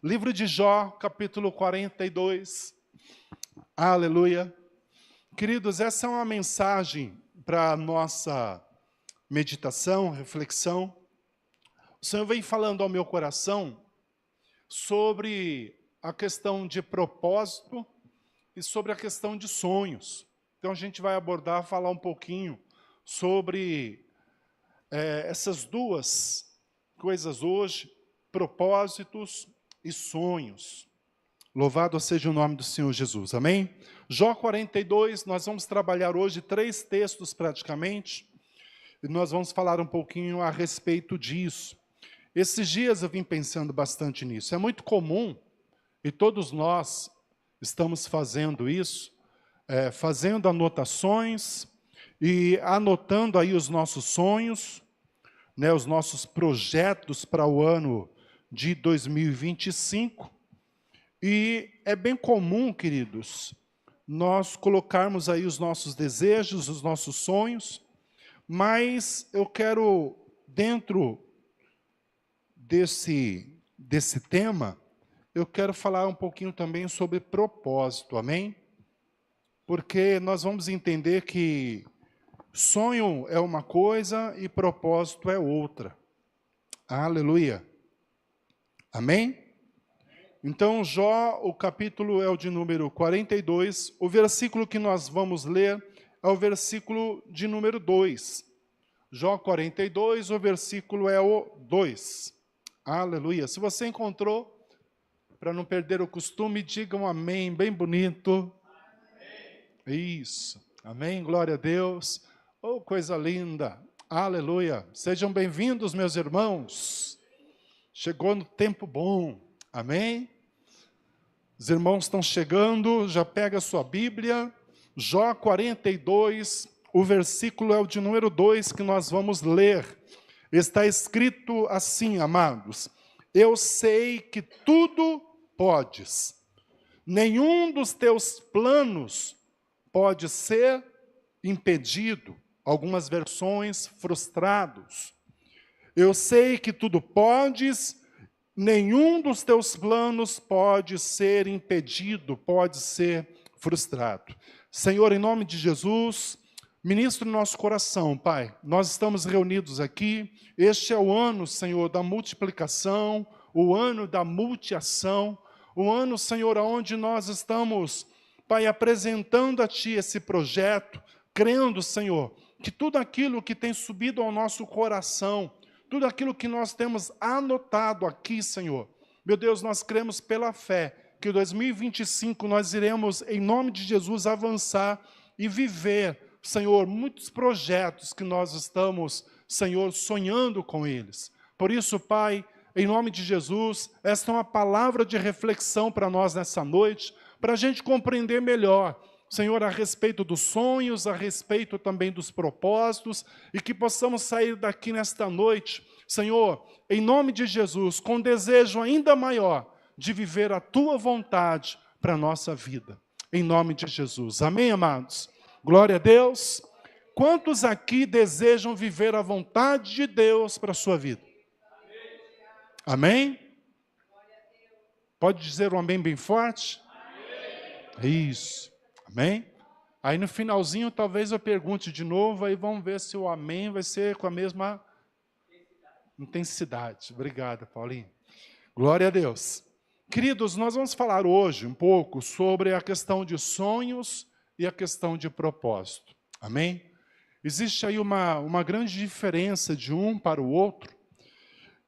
Livro de Jó, capítulo 42. Aleluia. Queridos, essa é uma mensagem para a nossa meditação, reflexão. O Senhor vem falando ao meu coração sobre a questão de propósito e sobre a questão de sonhos. Então a gente vai falar um pouquinho sobre essas duas coisas hoje, propósitos e sonhos. Louvado seja o nome do Senhor Jesus, amém? Jó 42, nós vamos trabalhar hoje 3 textos praticamente, e nós vamos falar um pouquinho a respeito disso. Esses dias eu vim pensando bastante nisso. É muito comum, e todos nós estamos fazendo isso, fazendo anotações e anotando aí os nossos sonhos, né, os nossos projetos para o ano de 2025. E é bem comum, queridos, nós colocarmos aí os nossos desejos, os nossos sonhos, mas eu quero, dentro desse tema, eu quero falar um pouquinho também sobre propósito, amém? Porque nós vamos entender que sonho é uma coisa e propósito é outra. Aleluia. Amém? Então, Jó, o capítulo é o de número 42. O versículo que nós vamos ler é o versículo de número 2. Jó 42, o versículo é o 2. Aleluia. Se você encontrou, para não perder o costume, diga um amém, bem bonito. Amém. Isso. Amém, glória a Deus. Oh, coisa linda. Aleluia. Sejam bem-vindos, meus irmãos. Chegou no tempo bom. Amém? Os irmãos estão chegando, já pega a sua Bíblia. Jó 42, o versículo é o de número 2 que nós vamos ler. Está escrito assim, amados: eu sei que tudo podes, nenhum dos teus planos pode ser impedido. Algumas versões, frustrados. Eu sei que tudo podes, nenhum dos teus planos pode ser impedido, pode ser frustrado. Senhor, em nome de Jesus, ministra o nosso coração, Pai. Nós estamos reunidos aqui. Este é o ano, Senhor, da multiplicação, o ano da multiação, o ano, Senhor, onde nós estamos, Pai, apresentando a Ti esse projeto, crendo, Senhor, que tudo aquilo que tem subido ao nosso coração, tudo aquilo que nós temos anotado aqui, Senhor, meu Deus, nós cremos pela fé que em 2025 nós iremos, em nome de Jesus, avançar e viver, Senhor, muitos projetos que nós estamos, Senhor, sonhando com eles. Por isso, Pai, em nome de Jesus, esta é uma palavra de reflexão para nós nessa noite, para a gente compreender melhor, Senhor, a respeito dos sonhos, a respeito também dos propósitos, e que possamos sair daqui nesta noite, Senhor, em nome de Jesus, com desejo ainda maior de viver a Tua vontade para a nossa vida. Em nome de Jesus. Amém, amados? Glória a Deus. Quantos aqui desejam viver a vontade de Deus para a sua vida? Amém? Pode dizer um amém bem forte? Amém. Isso. Amém? Aí no finalzinho talvez eu pergunte de novo, aí vamos ver se o amém vai ser com a mesma intensidade. Obrigado, Paulinho. Glória a Deus. Queridos, nós vamos falar hoje um pouco sobre a questão de sonhos e a questão de propósito. Amém? Existe aí uma grande diferença de um para o outro,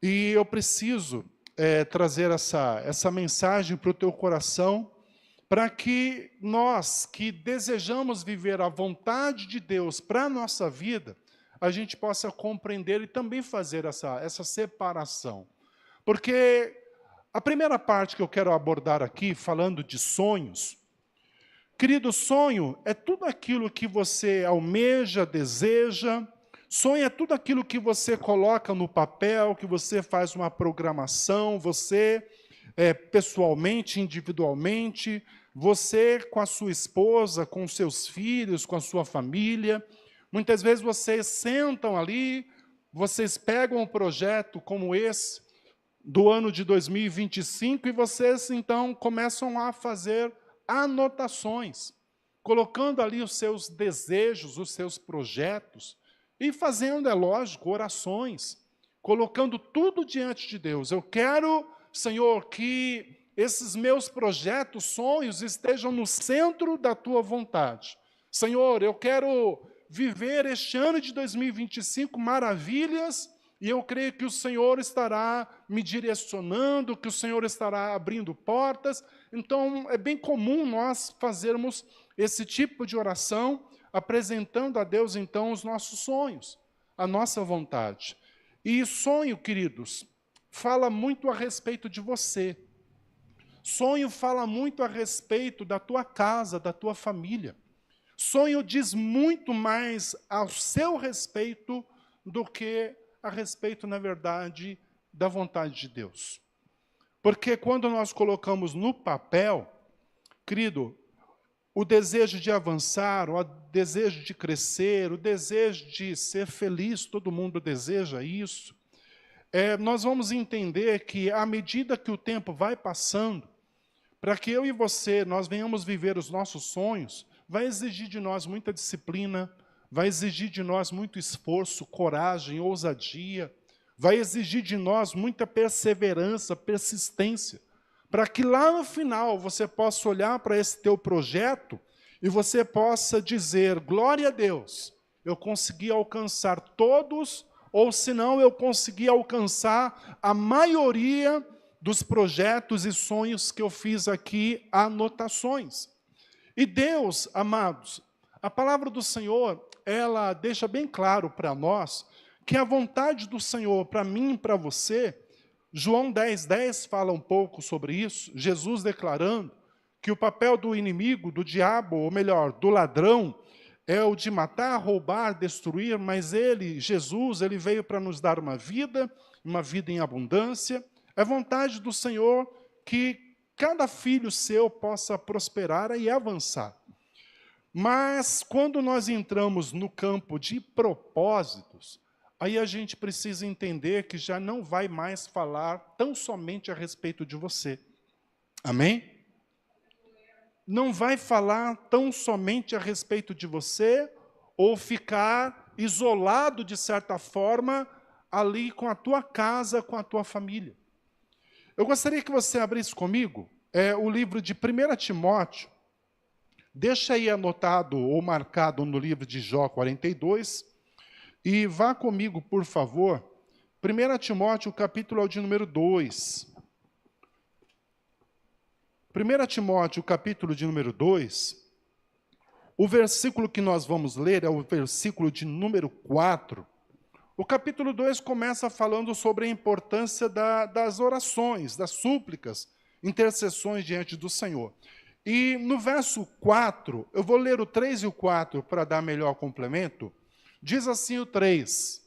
e eu preciso trazer essa mensagem para o teu coração, para que nós que desejamos viver a vontade de Deus para a nossa vida, a gente possa compreender e também fazer essa separação. Porque a primeira parte que eu quero abordar aqui, falando de sonhos, querido, sonho é tudo aquilo que você almeja, deseja. Sonho é tudo aquilo que você coloca no papel, que você faz uma programação, você pessoalmente, individualmente, você com a sua esposa, com seus filhos, com a sua família. Muitas vezes vocês sentam ali, vocês pegam um projeto como esse, do ano de 2025 e vocês, então, começam a fazer anotações, colocando ali os seus desejos, os seus projetos, e fazendo, é lógico, orações, colocando tudo diante de Deus. Eu quero, Senhor, que esses meus projetos, sonhos, estejam no centro da Tua vontade. Senhor, eu quero viver este ano de 2025 maravilhas, e eu creio que o Senhor estará me direcionando, que o Senhor estará abrindo portas. Então, é bem comum nós fazermos esse tipo de oração, apresentando a Deus, então, os nossos sonhos, a nossa vontade. E sonho, queridos, fala muito a respeito de você. Sonho fala muito a respeito da tua casa, da tua família. Sonho diz muito mais ao seu respeito do que a respeito, na verdade, da vontade de Deus. Porque quando nós colocamos no papel, querido, o desejo de avançar, o desejo de crescer, o desejo de ser feliz, todo mundo deseja isso, nós vamos entender que, à medida que o tempo vai passando, para que eu e você, nós venhamos viver os nossos sonhos, vai exigir de nós muita disciplina, vai exigir de nós muito esforço, coragem, ousadia, vai exigir de nós muita perseverança, persistência, para que lá no final você possa olhar para esse teu projeto e você possa dizer, glória a Deus, eu consegui alcançar todos, ou se não, eu consegui alcançar a maioria dos projetos e sonhos que eu fiz aqui, anotações. E Deus, amados, a palavra do Senhor, ela deixa bem claro para nós que a vontade do Senhor para mim e para você, João 10:10 fala um pouco sobre isso, Jesus declarando que o papel do inimigo, do diabo, ou melhor, do ladrão, é o de matar, roubar, destruir, mas ele, Jesus, ele veio para nos dar uma vida em abundância. É vontade do Senhor que cada filho seu possa prosperar e avançar. Mas, quando nós entramos no campo de propósitos, aí a gente precisa entender que já não vai mais falar tão somente a respeito de você. Amém? Não vai falar tão somente a respeito de você, ou ficar isolado, de certa forma, ali com a tua casa, com a tua família. Eu gostaria que você abrisse comigo o livro de 1 Timóteo. Deixa aí anotado ou marcado no livro de Jó 42. E vá comigo, por favor. 1 Timóteo, o capítulo é o de número 2. 1 Timóteo, o capítulo de número 2. O versículo que nós vamos ler é o versículo de número 4. O capítulo 2 começa falando sobre a importância das orações, das súplicas, intercessões diante do Senhor. E no verso 4, eu vou ler o 3 e o 4 para dar melhor complemento. Diz assim o 3.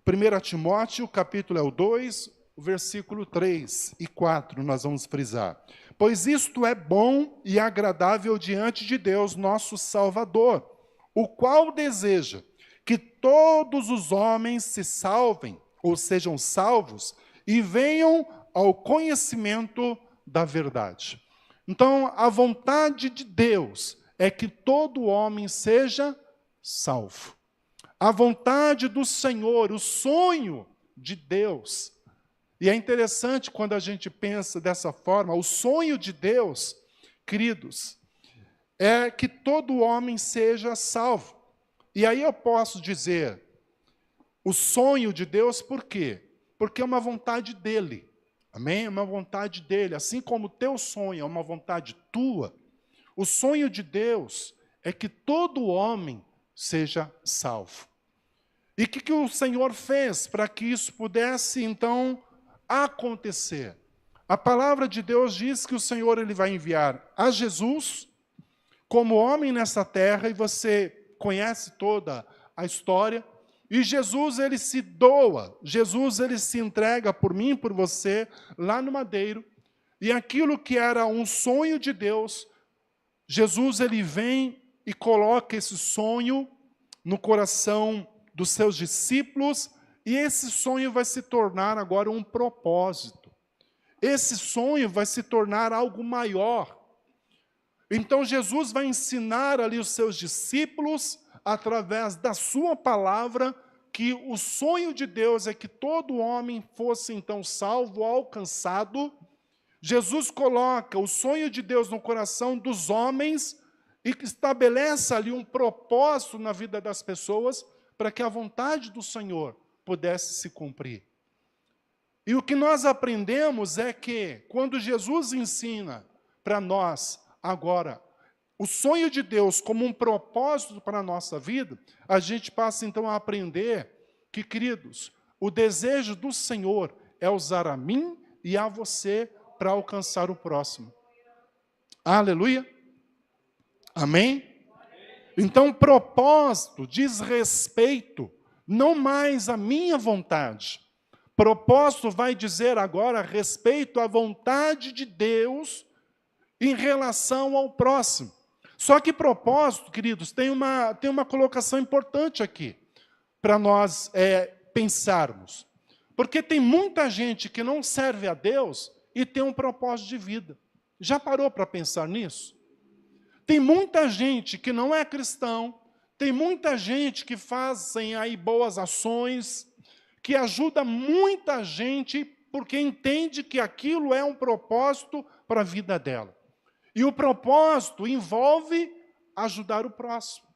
1 Timóteo, o capítulo é o 2, o versículo 3 e 4, nós vamos frisar. Pois isto é bom e agradável diante de Deus, nosso Salvador, o qual deseja que todos os homens se salvem, ou sejam salvos, e venham ao conhecimento da verdade. Então, a vontade de Deus é que todo homem seja salvo. A vontade do Senhor, o sonho de Deus. E é interessante quando a gente pensa dessa forma, o sonho de Deus, queridos, é que todo homem seja salvo. E aí eu posso dizer, o sonho de Deus, por quê? Porque é uma vontade dele. Amém? É uma vontade dele. Assim como o teu sonho é uma vontade tua, o sonho de Deus é que todo homem seja salvo. E o que o Senhor fez para que isso pudesse, então, acontecer? A palavra de Deus diz que o Senhor ele vai enviar a Jesus como homem nessa terra, e você conhece toda a história, e Jesus ele se doa, Jesus ele se entrega por mim, por você, lá no madeiro, e aquilo que era um sonho de Deus, Jesus ele vem e coloca esse sonho no coração dos seus discípulos, e esse sonho vai se tornar agora um propósito. Esse sonho vai se tornar algo maior. Então Jesus vai ensinar ali os seus discípulos, através da sua palavra, que o sonho de Deus é que todo homem fosse então salvo, alcançado. Jesus coloca o sonho de Deus no coração dos homens e estabelece ali um propósito na vida das pessoas para que a vontade do Senhor pudesse se cumprir. E o que nós aprendemos é que, quando Jesus ensina para nós, agora, o sonho de Deus como um propósito para a nossa vida, a gente passa então a aprender que, queridos, o desejo do Senhor é usar a mim e a você para alcançar o próximo. Aleluia? Amém? Então, propósito diz respeito, não mais à minha vontade. Propósito vai dizer agora respeito à vontade de Deus em relação ao próximo. Só que propósito, queridos, tem uma colocação importante aqui, para nós pensarmos. Porque tem muita gente que não serve a Deus e tem um propósito de vida. Já parou para pensar nisso? Tem muita gente que não é cristão, tem muita gente que fazem aí boas ações, que ajuda muita gente porque entende que aquilo é um propósito para a vida dela. E o propósito envolve ajudar o próximo.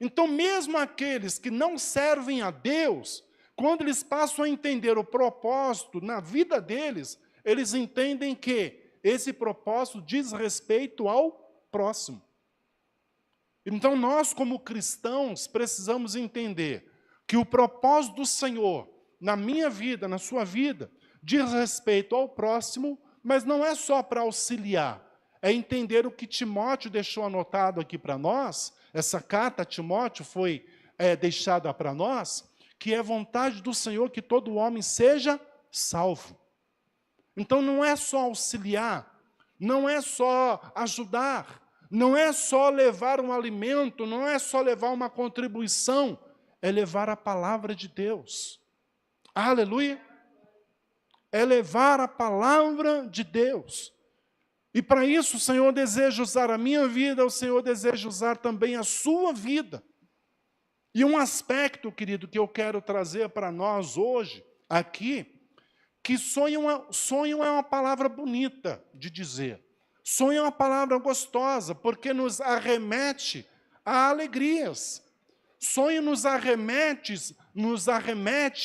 Então, mesmo aqueles que não servem a Deus, quando eles passam a entender o propósito na vida deles, eles entendem que esse propósito diz respeito ao próximo. Então, nós, como cristãos, precisamos entender que o propósito do Senhor, na minha vida, na sua vida, diz respeito ao próximo, mas não é só para auxiliar, é entender o que Timóteo deixou anotado aqui para nós. Essa carta a Timóteo foi deixada para nós, que é vontade do Senhor que todo homem seja salvo. Então não é só auxiliar, não é só ajudar, não é só levar um alimento, não é só levar uma contribuição, é levar a palavra de Deus. Aleluia! É levar a palavra de Deus. E para isso o Senhor deseja usar a minha vida, o Senhor deseja usar também a sua vida. E um aspecto, querido, que eu quero trazer para nós hoje, aqui, que sonho é uma palavra bonita de dizer. Sonho é uma palavra gostosa, porque nos arremete a alegrias. Sonho nos arremete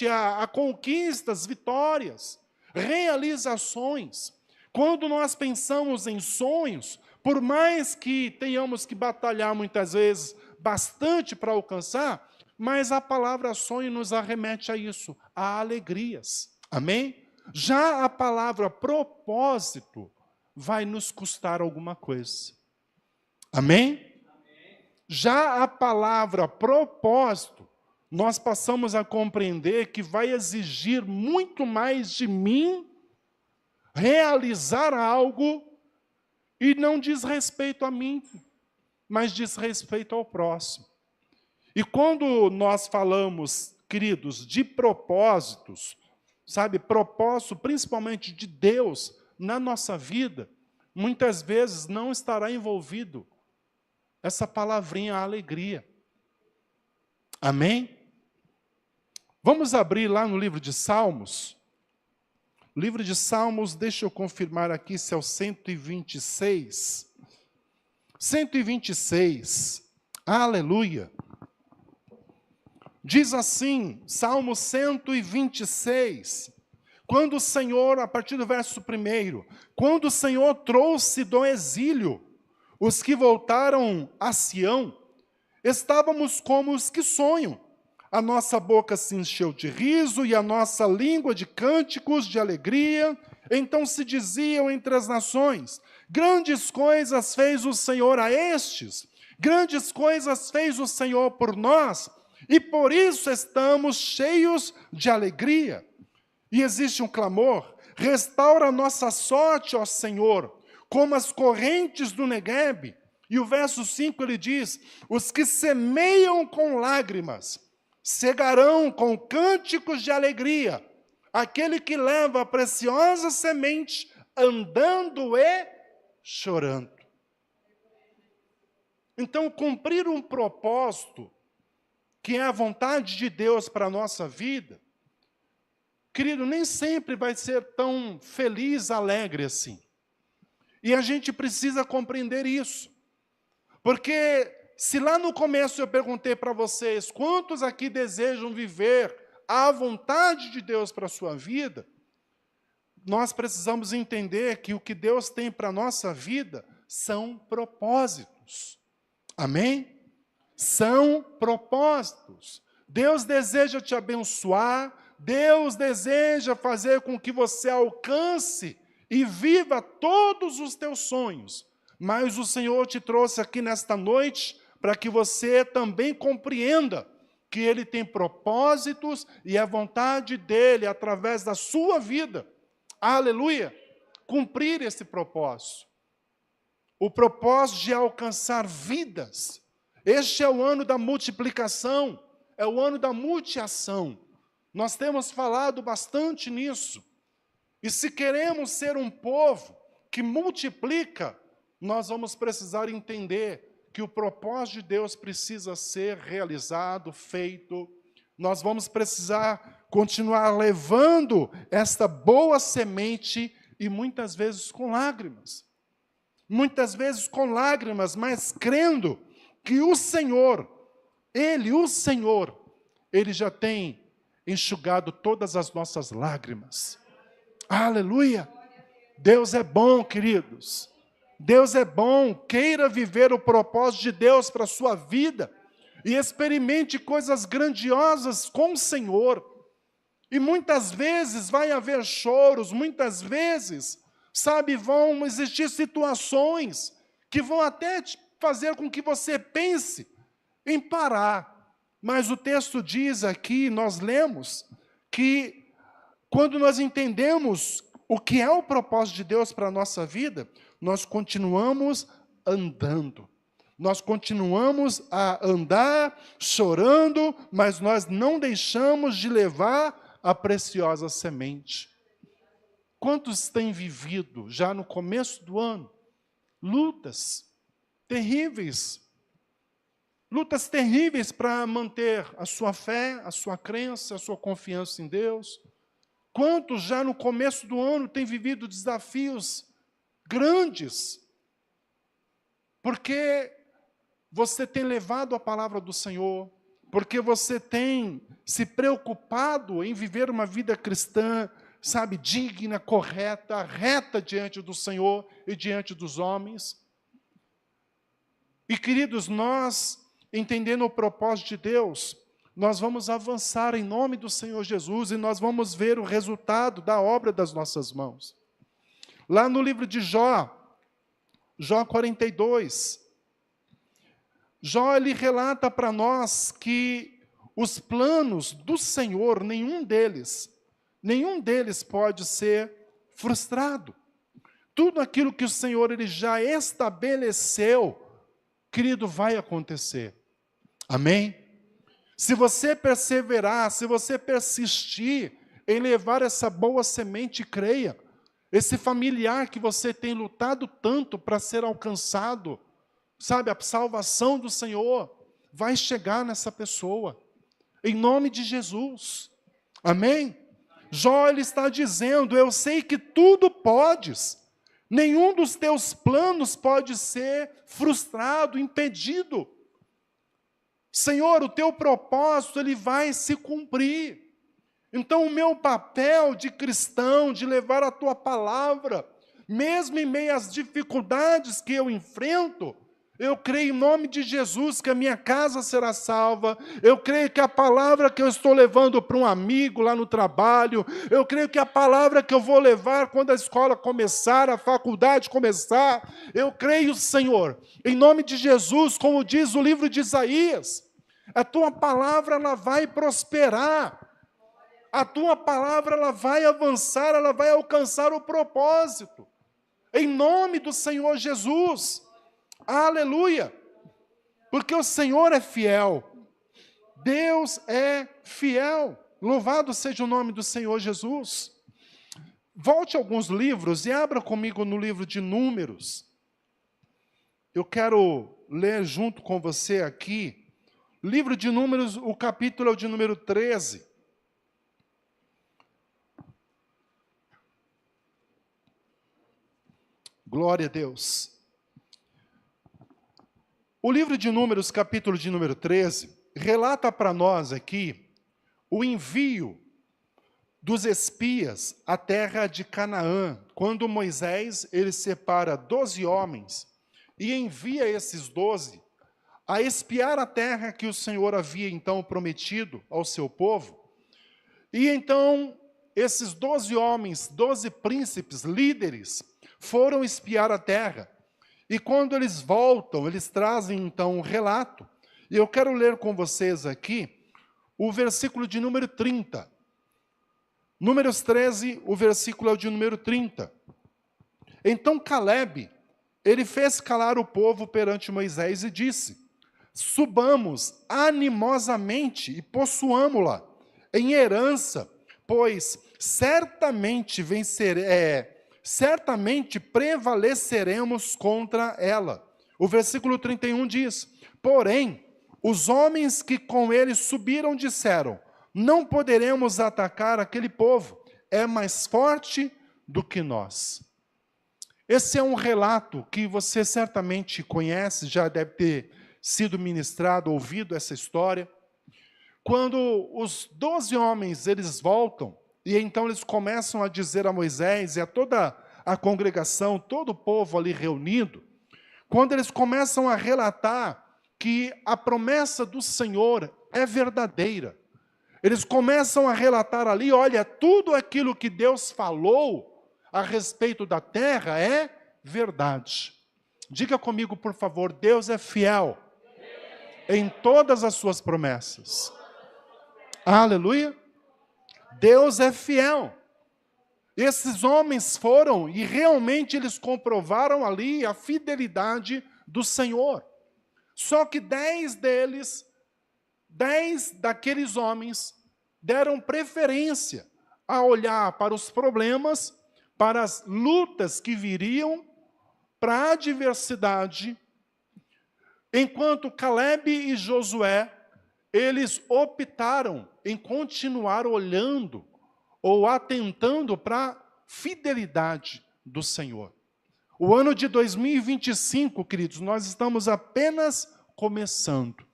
a conquistas, vitórias, realizações. Quando nós pensamos em sonhos, por mais que tenhamos que batalhar muitas vezes bastante para alcançar, mas a palavra sonho nos arremete a isso, a alegrias. Amém? Já a palavra propósito vai nos custar alguma coisa. Amém? Já a palavra propósito, nós passamos a compreender que vai exigir muito mais de mim realizar algo e não diz respeito a mim, mas diz respeito ao próximo. E quando nós falamos, queridos, de propósitos, sabe, propósito principalmente de Deus na nossa vida, muitas vezes não estará envolvido essa palavrinha alegria. Amém? Vamos abrir lá no livro de Salmos. O livro de Salmos, deixa eu confirmar aqui se é o 126. 126. Aleluia. Diz assim, Salmo 126. Quando o Senhor, a partir do verso 1, quando o Senhor trouxe do exílio os que voltaram a Sião, estávamos como os que sonham. A nossa boca se encheu de riso e a nossa língua de cânticos de alegria. Então se diziam entre as nações, grandes coisas fez o Senhor a estes, grandes coisas fez o Senhor por nós, e por isso estamos cheios de alegria. E existe um clamor, restaura a nossa sorte, ó Senhor, como as correntes do Neguebe. E o verso 5 ele diz, os que semeiam com lágrimas, cegarão com cânticos de alegria aquele que leva a preciosa semente andando e chorando. Então, cumprir um propósito, que é a vontade de Deus para a nossa vida, querido, nem sempre vai ser tão feliz, alegre assim. E a gente precisa compreender isso. Porque se lá no começo eu perguntei para vocês, quantos aqui desejam viver a vontade de Deus para a sua vida, nós precisamos entender que o que Deus tem para a nossa vida são propósitos. Amém? São propósitos. Deus deseja te abençoar, Deus deseja fazer com que você alcance e viva todos os teus sonhos. Mas o Senhor te trouxe aqui nesta noite para que você também compreenda que Ele tem propósitos e a vontade dEle, através da sua vida, aleluia, cumprir esse propósito. O propósito de alcançar vidas. Este é o ano da multiplicação, é o ano da multiação. Nós temos falado bastante nisso. E se queremos ser um povo que multiplica, nós vamos precisar entender que o propósito de Deus precisa ser realizado, feito. Nós vamos precisar continuar levando esta boa semente e muitas vezes com lágrimas. Muitas vezes com lágrimas, mas crendo que o Senhor, Ele já tem enxugado todas as nossas lágrimas. Aleluia! Deus é bom, queridos. Deus é bom. Queira viver o propósito de Deus para a sua vida e experimente coisas grandiosas com o Senhor. E muitas vezes vai haver choros, muitas vezes, sabe, vão existir situações que vão até fazer com que você pense em parar. Mas o texto diz aqui, nós lemos, que quando nós entendemos o que é o propósito de Deus para a nossa vida, nós continuamos andando. Nós continuamos a andar, chorando, mas nós não deixamos de levar a preciosa semente. Quantos têm vivido, já no começo do ano, lutas terríveis para manter a sua fé, a sua crença, a sua confiança em Deus? Quantos já no começo do ano têm vivido desafios grandes? Porque você tem levado a palavra do Senhor, porque você tem se preocupado em viver uma vida cristã, sabe, digna, correta, reta diante do Senhor e diante dos homens. E, queridos, nós, entendendo o propósito de Deus, nós vamos avançar em nome do Senhor Jesus e nós vamos ver o resultado da obra das nossas mãos. Lá no livro de Jó 42, Jó, ele relata para nós que os planos do Senhor, nenhum deles pode ser frustrado. Tudo aquilo que o Senhor ele já estabeleceu, querido, vai acontecer. Amém? Se você perseverar, se você persistir em levar essa boa semente, creia, esse familiar que você tem lutado tanto para ser alcançado, sabe, a salvação do Senhor vai chegar nessa pessoa, em nome de Jesus. Amém? Jó, ele está dizendo, eu sei que tudo podes, nenhum dos teus planos pode ser frustrado, impedido. Senhor, o teu propósito, ele vai se cumprir. Então, o meu papel de cristão, de levar a tua palavra, mesmo em meio às dificuldades que eu enfrento, eu creio em nome de Jesus que a minha casa será salva, eu creio que a palavra que eu estou levando para um amigo lá no trabalho, eu creio que a palavra que eu vou levar quando a escola começar, a faculdade começar, eu creio, Senhor, em nome de Jesus, como diz o livro de Isaías, a tua palavra ela vai prosperar, a tua palavra ela vai avançar, ela vai alcançar o propósito, em nome do Senhor Jesus. Aleluia! Porque o Senhor é fiel. Deus é fiel. Louvado seja o nome do Senhor Jesus. Volte a alguns livros e abra comigo no livro de Números. Eu quero ler junto com você aqui, livro de Números, o capítulo é o de número 13. Glória a Deus. O livro de Números, capítulo de número 13, relata para nós aqui o envio dos espias à terra de Canaã, quando Moisés ele separa 12 homens e envia esses 12 a espiar a terra que o Senhor havia então prometido ao seu povo. E então esses 12 homens, 12 príncipes, líderes, foram espiar a terra. E quando eles voltam, eles trazem então um relato. E eu quero ler com vocês aqui o versículo de número 30. Números 13, o versículo é o de número 30. Então Calebe, ele fez calar o povo perante Moisés e disse: subamos animosamente e possuamo-la em herança, pois certamente certamente prevaleceremos contra ela. O versículo 31 diz: porém, os homens que com ele subiram disseram: não poderemos atacar aquele povo, é mais forte do que nós. Esse é um relato que você certamente conhece, já deve ter sido ministrado, ouvido essa história. Quando os 12 homens, eles voltam, e então eles começam a dizer a Moisés e a toda a congregação, todo o povo ali reunido, quando eles começam a relatar que a promessa do Senhor é verdadeira, eles começam a relatar ali, olha, tudo aquilo que Deus falou a respeito da terra é verdade. Diga comigo, por favor, Deus é fiel em todas as suas promessas. Aleluia. Deus é fiel. Esses homens foram e realmente eles comprovaram ali a fidelidade do Senhor. Só que 10 daqueles homens deram preferência a olhar para os problemas, para as lutas que viriam, para a adversidade, enquanto Calebe e Josué, eles optaram em continuar olhando ou atentando para a fidelidade do Senhor. O ano de 2025, queridos, nós estamos apenas começando.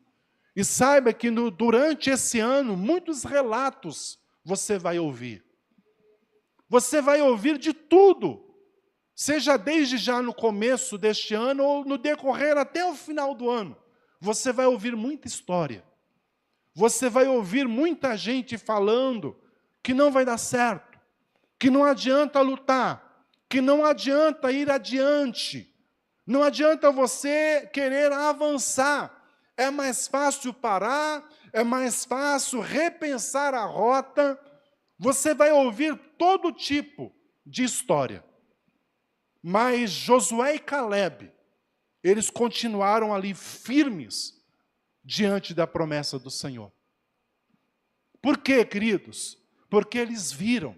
E saiba que durante esse ano, muitos relatos você vai ouvir. Você vai ouvir de tudo, seja desde já no começo deste ano ou no decorrer até o final do ano. Você vai ouvir muita história. Você vai ouvir muita gente falando que não vai dar certo, que não adianta lutar, que não adianta ir adiante, não adianta você querer avançar. É mais fácil parar, é mais fácil repensar a rota. Você vai ouvir todo tipo de história. Mas Josué e Calebe, eles continuaram ali firmes diante da promessa do Senhor. Por quê, queridos? Porque eles viram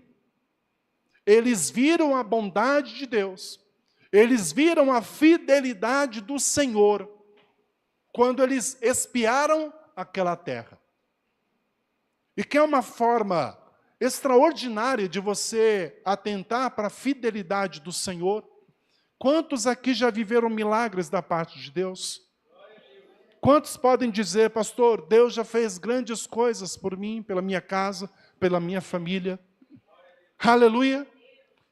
a bondade de Deus, eles viram a fidelidade do Senhor, quando eles espiaram aquela terra. E que é uma forma extraordinária de você atentar para a fidelidade do Senhor. Quantos aqui já viveram milagres da parte de Deus? Quantos podem dizer, pastor, Deus já fez grandes coisas por mim, pela minha casa, pela minha família? Aleluia!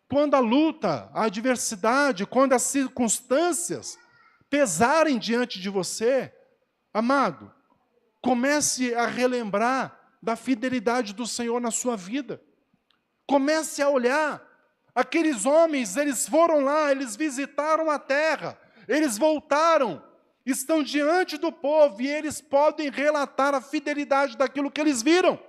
Quando a luta, a adversidade, quando as circunstâncias pesarem diante de você, amado, comece a relembrar da fidelidade do Senhor na sua vida. Comece a olhar. Aqueles homens, eles foram lá, eles visitaram a terra, eles voltaram, estão diante do povo e eles podem relatar a fidelidade daquilo que eles viram.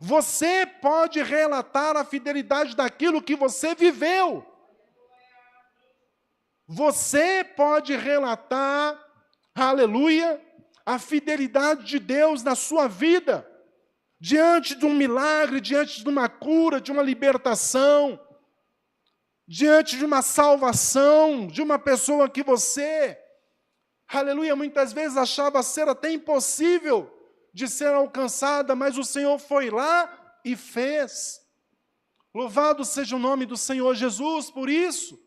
Você pode relatar a fidelidade daquilo que você viveu. Você pode relatar, aleluia, a fidelidade de Deus na sua vida, diante de um milagre, diante de uma cura, de uma libertação, diante de uma salvação, de uma pessoa que você, aleluia, muitas vezes achava ser até impossível de ser alcançada, mas o Senhor foi lá e fez. Louvado seja o nome do Senhor Jesus por isso.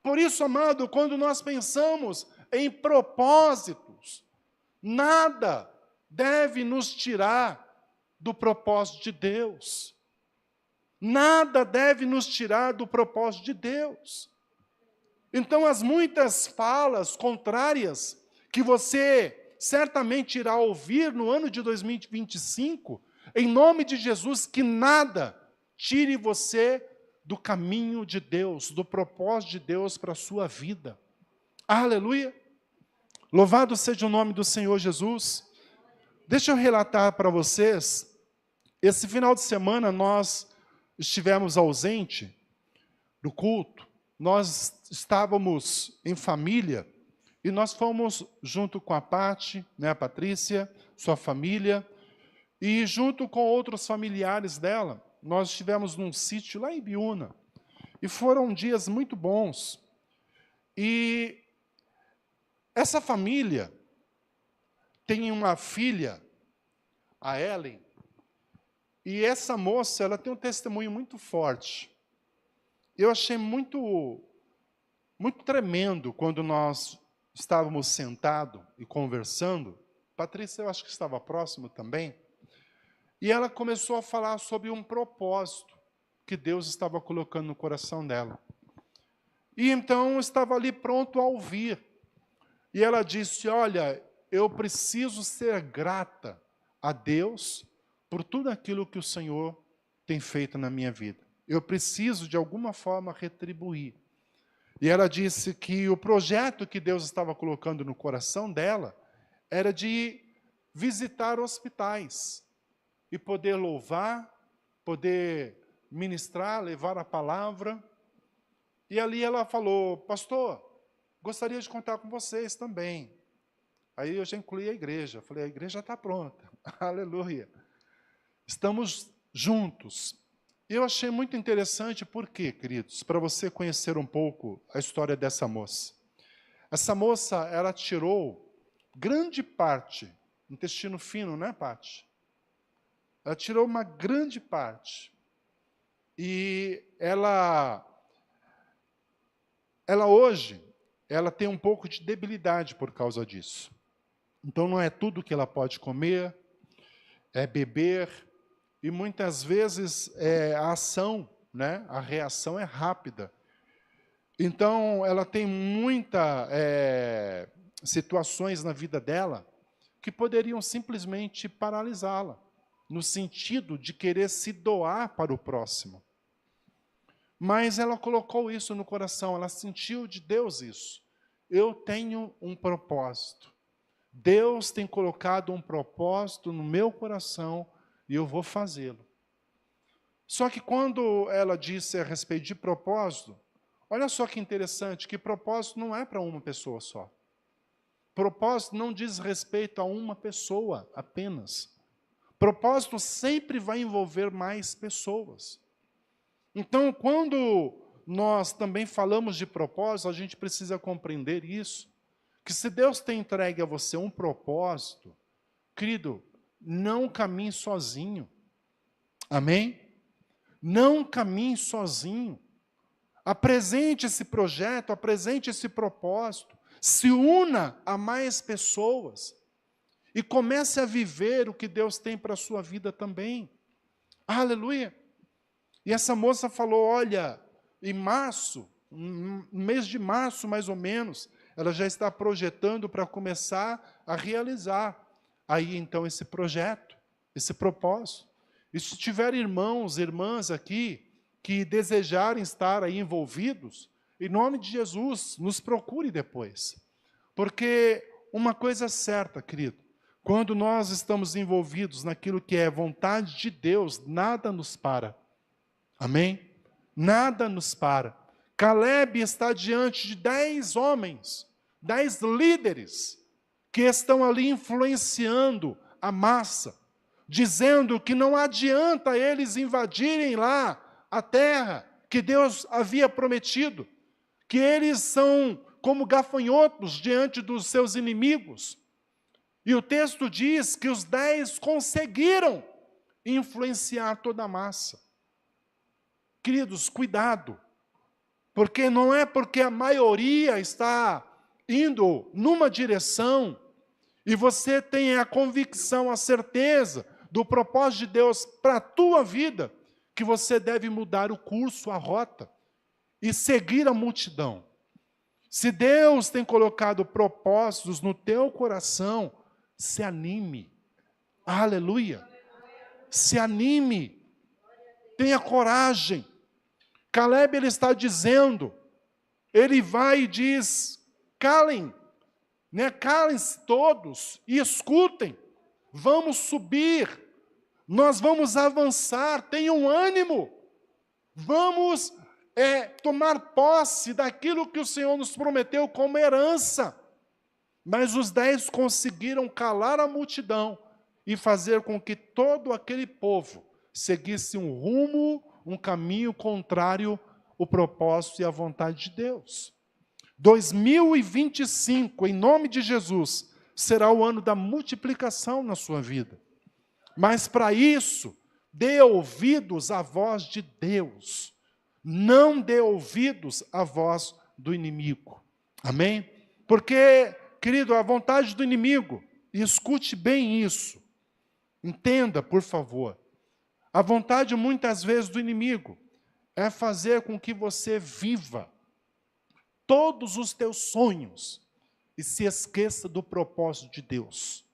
Por isso, amado, quando nós pensamos em propósitos, nada deve nos tirar do propósito de Deus. Nada deve nos tirar do propósito de Deus. Então, as muitas falas contrárias que você certamente irá ouvir no ano de 2025, em nome de Jesus, que nada tire você do caminho de Deus, do propósito de Deus para a sua vida. Aleluia! Louvado seja o nome do Senhor Jesus. Deixa eu relatar para vocês, esse final de semana nós estivemos ausente do culto, nós estávamos em família, e nós fomos junto com a Pati, né, a Patrícia, sua família, e junto com outros familiares dela, nós estivemos num sítio lá em Biúna, e foram dias muito bons. E essa família tem uma filha, a Ellen, e essa moça, ela tem um testemunho muito forte. Eu achei muito tremendo quando nós estávamos sentados e conversando. Patrícia, eu acho que estava próximo também. E ela começou a falar sobre um propósito que Deus estava colocando no coração dela. E então eu estava ali pronto a ouvir. E ela disse, olha, eu preciso ser grata a Deus por tudo aquilo que o Senhor tem feito na minha vida. Eu preciso, de alguma forma, retribuir. E ela disse que o projeto que Deus estava colocando no coração dela era de visitar hospitais e poder louvar, poder ministrar, levar a palavra. E ali ela falou, pastor, gostaria de contar com vocês também. Aí eu já incluí a igreja. Falei, a igreja está pronta. Aleluia. Estamos juntos. Eu achei muito interessante, por quê, queridos? Para você conhecer um pouco a história dessa moça. Essa moça, ela tirou grande parte, intestino fino, né, Pati? Ela tirou uma grande parte. E ela hoje, ela tem um pouco de debilidade por causa disso. Então, não é tudo que ela pode comer, é beber, e muitas vezes a ação, né, a reação é rápida. Então, ela tem muitas situações na vida dela que poderiam simplesmente paralisá-la, no sentido de querer se doar para o próximo. Mas ela colocou isso no coração, ela sentiu de Deus isso. Eu tenho um propósito. Deus tem colocado um propósito no meu coração e eu vou fazê-lo. Só que quando ela disse a respeito de propósito, olha só que interessante, que propósito não é para uma pessoa só. Propósito não diz respeito a uma pessoa apenas. Propósito sempre vai envolver mais pessoas. Então, quando nós também falamos de propósito, a gente precisa compreender isso, que se Deus tem entregue a você um propósito, querido, não caminhe sozinho. Amém? Não caminhe sozinho. Apresente esse projeto, apresente esse propósito, se una a mais pessoas e comece a viver o que Deus tem para a sua vida também. Aleluia! E essa moça falou, olha, em março, no mês de março mais ou menos, ela já está projetando para começar a realizar aí então esse projeto, esse propósito. E se tiver irmãos, irmãs aqui, que desejarem estar aí envolvidos, em nome de Jesus, nos procure depois. Porque uma coisa é certa, querido, quando nós estamos envolvidos naquilo que é vontade de Deus, nada nos para. Amém? Nada nos para. Caleb está diante de 10 homens, 10 líderes, que estão ali influenciando a massa, dizendo que não adianta eles invadirem lá a terra que Deus havia prometido, que eles são como gafanhotos diante dos seus inimigos. E o texto diz que os 10 conseguiram influenciar toda a massa. Queridos, cuidado, porque não é porque a maioria está indo numa direção e você tem a convicção, a certeza do propósito de Deus para a tua vida, que você deve mudar o curso, a rota e seguir a multidão. Se Deus tem colocado propósitos no teu coração, se anime. Aleluia. Se anime. Tenha coragem. Caleb, ele está dizendo, ele vai e diz, calem, calem-se todos e escutem. Vamos subir. Nós vamos avançar. Tenham ânimo. Vamos tomar posse daquilo que o Senhor nos prometeu como herança. Mas os 10 conseguiram calar a multidão e fazer com que todo aquele povo seguisse um rumo, um caminho contrário ao propósito e à vontade de Deus. 2025, em nome de Jesus, será o ano da multiplicação na sua vida. Mas para isso, dê ouvidos à voz de Deus. Não dê ouvidos à voz do inimigo. Amém? Porque, querido, a vontade do inimigo, e escute bem isso, entenda, por favor, a vontade muitas vezes do inimigo é fazer com que você viva todos os teus sonhos e se esqueça do propósito de Deus.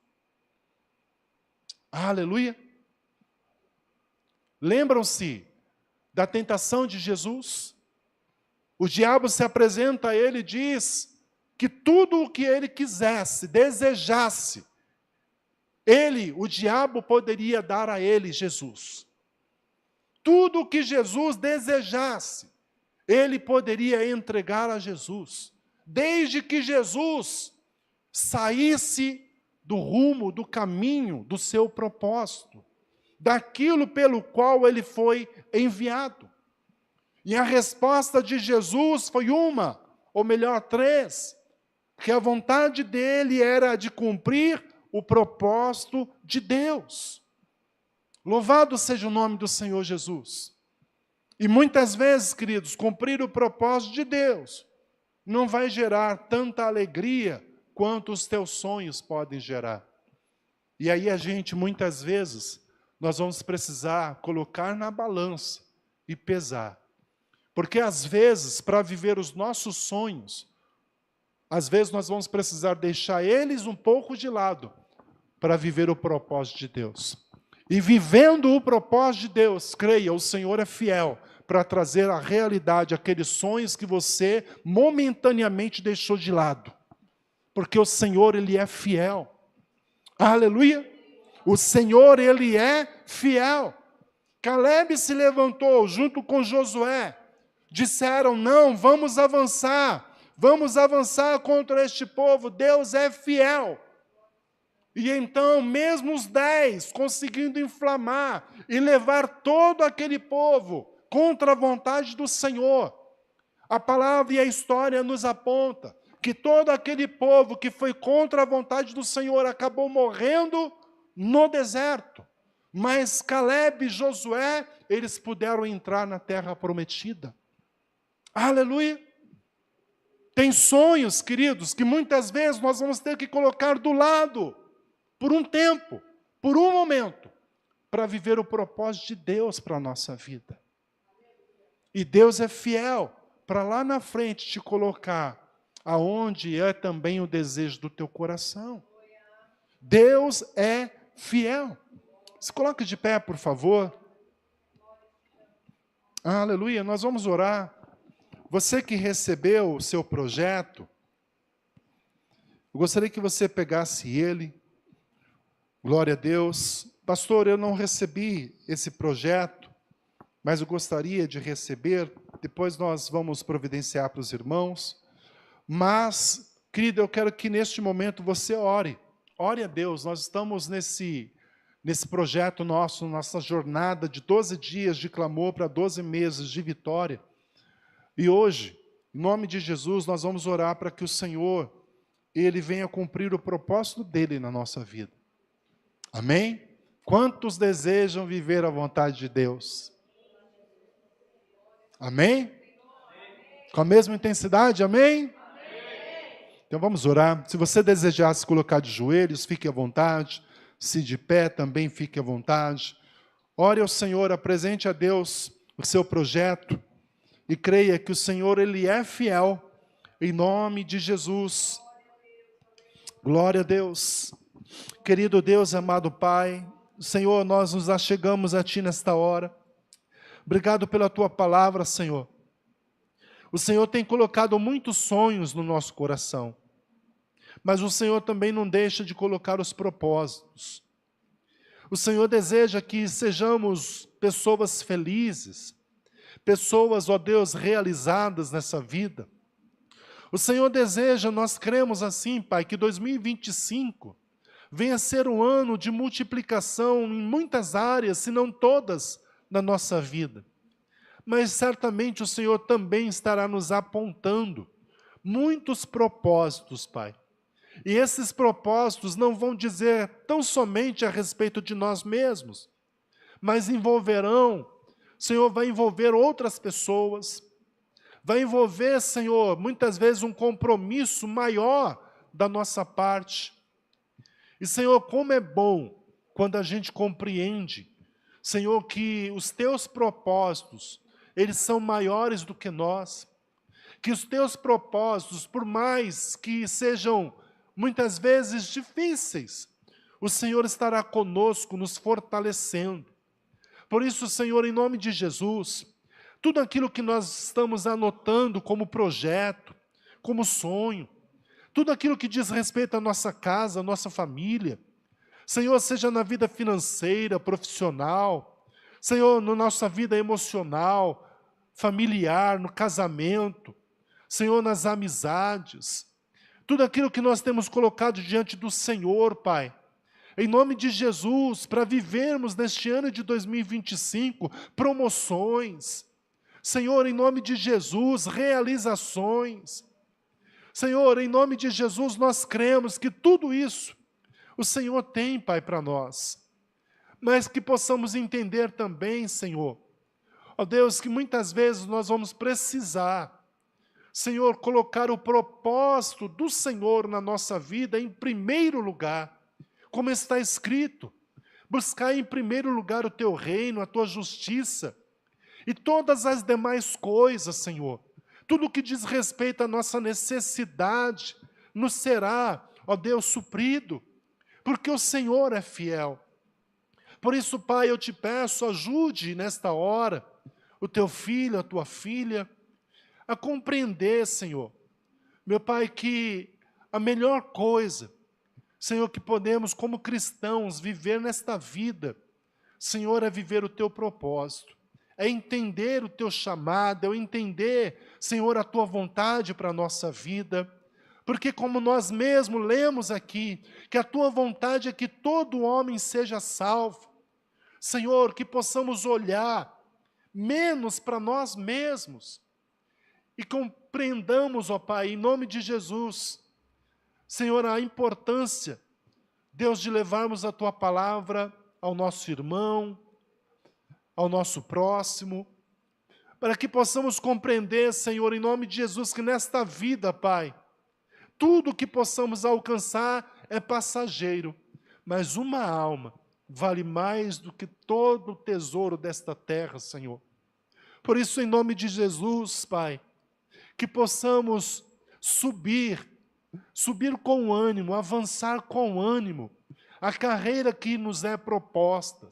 Aleluia! Lembram-se da tentação de Jesus? O diabo se apresenta a ele e diz que tudo o que ele quisesse, desejasse, o diabo poderia dar a ele, Jesus. Tudo o que Jesus desejasse, ele poderia entregar a Jesus, desde que Jesus saísse do rumo, do caminho, do seu propósito, daquilo pelo qual ele foi enviado. E a resposta de Jesus foi uma, ou melhor, 3, que a vontade dele era de cumprir o propósito de Deus. Louvado seja o nome do Senhor Jesus. E muitas vezes, queridos, cumprir o propósito de Deus não vai gerar tanta alegria quanto os teus sonhos podem gerar. E aí muitas vezes, nós vamos precisar colocar na balança e pesar. Porque às vezes, para viver os nossos sonhos, às vezes nós vamos precisar deixar eles um pouco de lado para viver o propósito de Deus. E vivendo o propósito de Deus, creia, o Senhor é fiel para trazer à realidade aqueles sonhos que você momentaneamente deixou de lado. Porque o Senhor, Ele é fiel. Aleluia! O Senhor, Ele é fiel. Caleb se levantou junto com Josué. Disseram, não, vamos avançar contra este povo, Deus é fiel. E então, mesmo os 10 conseguindo inflamar e levar todo aquele povo contra a vontade do Senhor, a palavra e a história nos aponta que todo aquele povo que foi contra a vontade do Senhor acabou morrendo no deserto. Mas Caleb e Josué, eles puderam entrar na terra prometida. Aleluia! Tem sonhos, queridos, que muitas vezes nós vamos ter que colocar do lado, por um tempo, por um momento, para viver o propósito de Deus para a nossa vida. E Deus é fiel para lá na frente te colocar aonde é também o desejo do teu coração. Deus é fiel. Se coloque de pé, por favor. Aleluia, nós vamos orar. Você que recebeu o seu projeto, eu gostaria que você pegasse ele. Glória a Deus. Pastor, eu não recebi esse projeto, mas eu gostaria de receber. Depois nós vamos providenciar para os irmãos. Mas Querido, eu quero que neste momento você ore. Ore a Deus. Nós estamos nesse projeto nosso, nossa jornada de 12 dias de clamor para 12 meses de vitória. E hoje, em nome de Jesus, nós vamos orar para que o Senhor, Ele venha cumprir o propósito dEle na nossa vida. Amém? Quantos desejam viver a vontade de Deus? Amém? Com a mesma intensidade, amém? Então vamos orar. Se você desejar se colocar de joelhos, fique à vontade. Se de pé, também fique à vontade. Ore ao Senhor, apresente a Deus o seu projeto e creia que o Senhor, Ele é fiel, em nome de Jesus. Glória a Deus. Querido Deus, amado Pai, Senhor, nós nos achegamos a Ti nesta hora. Obrigado pela Tua palavra, Senhor. O Senhor tem colocado muitos sonhos no nosso coração, mas o Senhor também não deixa de colocar os propósitos. O Senhor deseja que sejamos pessoas felizes, pessoas, ó Deus, realizadas nessa vida. O Senhor deseja, nós cremos assim, Pai, que 2025 venha ser um ano de multiplicação em muitas áreas, se não todas, na nossa vida. Mas certamente o Senhor também estará nos apontando muitos propósitos, Pai. E esses propósitos não vão dizer tão somente a respeito de nós mesmos, mas envolverão, Senhor, vai envolver outras pessoas, vai envolver, Senhor, muitas vezes um compromisso maior da nossa parte. E, Senhor, como é bom quando a gente compreende, Senhor, que os Teus propósitos, eles são maiores do que nós, que os Teus propósitos, por mais que sejam muitas vezes difíceis, o Senhor estará conosco, nos fortalecendo. Por isso, Senhor, em nome de Jesus, tudo aquilo que nós estamos anotando como projeto, como sonho, tudo aquilo que diz respeito à nossa casa, à nossa família, Senhor, seja na vida financeira, profissional, Senhor, na nossa vida emocional, familiar, no casamento, Senhor, nas amizades, tudo aquilo que nós temos colocado diante do Senhor, Pai, em nome de Jesus, para vivermos neste ano de 2025, promoções, Senhor, em nome de Jesus, realizações, Senhor, em nome de Jesus, nós cremos que tudo isso o Senhor tem, Pai, para nós, mas que possamos entender também, Senhor, ó Deus, que muitas vezes nós vamos precisar, Senhor, colocar o propósito do Senhor na nossa vida em primeiro lugar, como está escrito, buscar em primeiro lugar o Teu reino, a Tua justiça, e todas as demais coisas, Senhor, tudo que diz respeito à nossa necessidade, nos será, ó Deus, suprido, porque o Senhor é fiel. Por isso, Pai, eu te peço, ajude nesta hora o Teu filho, a Tua filha, a compreender, Senhor, meu Pai, que a melhor coisa, Senhor, que podemos como cristãos viver nesta vida, Senhor, é viver o Teu propósito, é entender o Teu chamado, é entender, Senhor, a Tua vontade para a nossa vida, porque como nós mesmos lemos aqui, que a Tua vontade é que todo homem seja salvo, Senhor, que possamos olhar menos para nós mesmos e compreendamos, ó Pai, em nome de Jesus, Senhor, a importância, Deus, de levarmos a Tua palavra ao nosso irmão, ao nosso próximo, para que possamos compreender, Senhor, em nome de Jesus, que nesta vida, Pai, tudo que possamos alcançar é passageiro, mas uma alma vale mais do que todo o tesouro desta terra, Senhor. Por isso, em nome de Jesus, Pai, que possamos subir com ânimo, avançar com ânimo, a carreira que nos é proposta,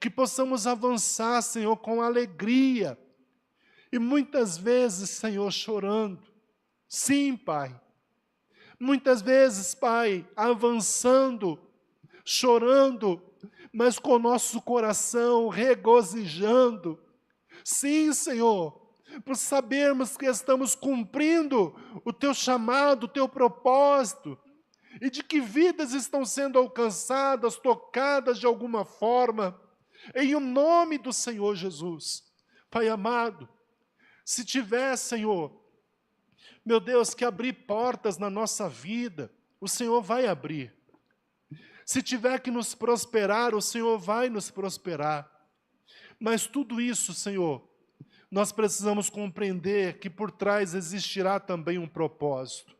que possamos avançar, Senhor, com alegria, e muitas vezes, Senhor, chorando. Sim, Pai. Muitas vezes, Pai, avançando, chorando, mas com o nosso coração regozijando. Sim, Senhor, por sabermos que estamos cumprindo o teu chamado, o teu propósito, e de que vidas estão sendo alcançadas, tocadas de alguma forma, em o nome do Senhor Jesus. Pai amado, se tiver, Senhor, meu Deus, que abrir portas na nossa vida, o Senhor vai abrir. Se tiver que nos prosperar, o Senhor vai nos prosperar. Mas tudo isso, Senhor, nós precisamos compreender que por trás existirá também um propósito.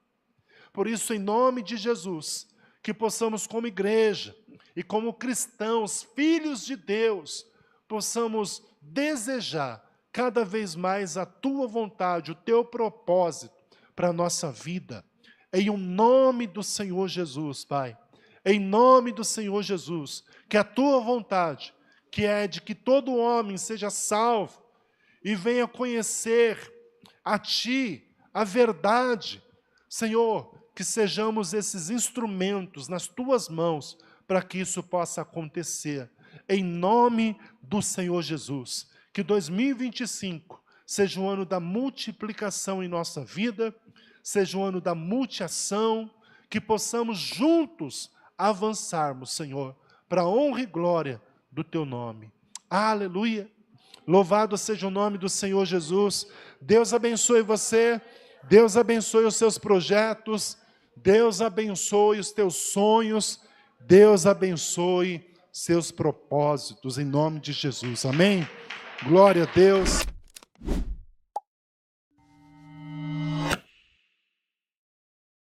Por isso, em nome de Jesus, que possamos como igreja e como cristãos, filhos de Deus, possamos desejar cada vez mais a tua vontade, o teu propósito para a nossa vida. Em o nome do Senhor Jesus, Pai. Em nome do Senhor Jesus, que a tua vontade, que é de que todo homem seja salvo e venha conhecer a Ti, a verdade. Senhor, que sejamos esses instrumentos nas Tuas mãos para que isso possa acontecer. Em nome do Senhor Jesus. Que 2025 seja um ano da multiplicação em nossa vida, seja um ano da multiação, que possamos juntos avançarmos, Senhor, para a honra e glória do Teu nome. Aleluia! Louvado seja o nome do Senhor Jesus. Deus abençoe você, Deus abençoe os seus projetos, Deus abençoe os teus sonhos, Deus abençoe seus propósitos, em nome de Jesus. Amém? Glória a Deus.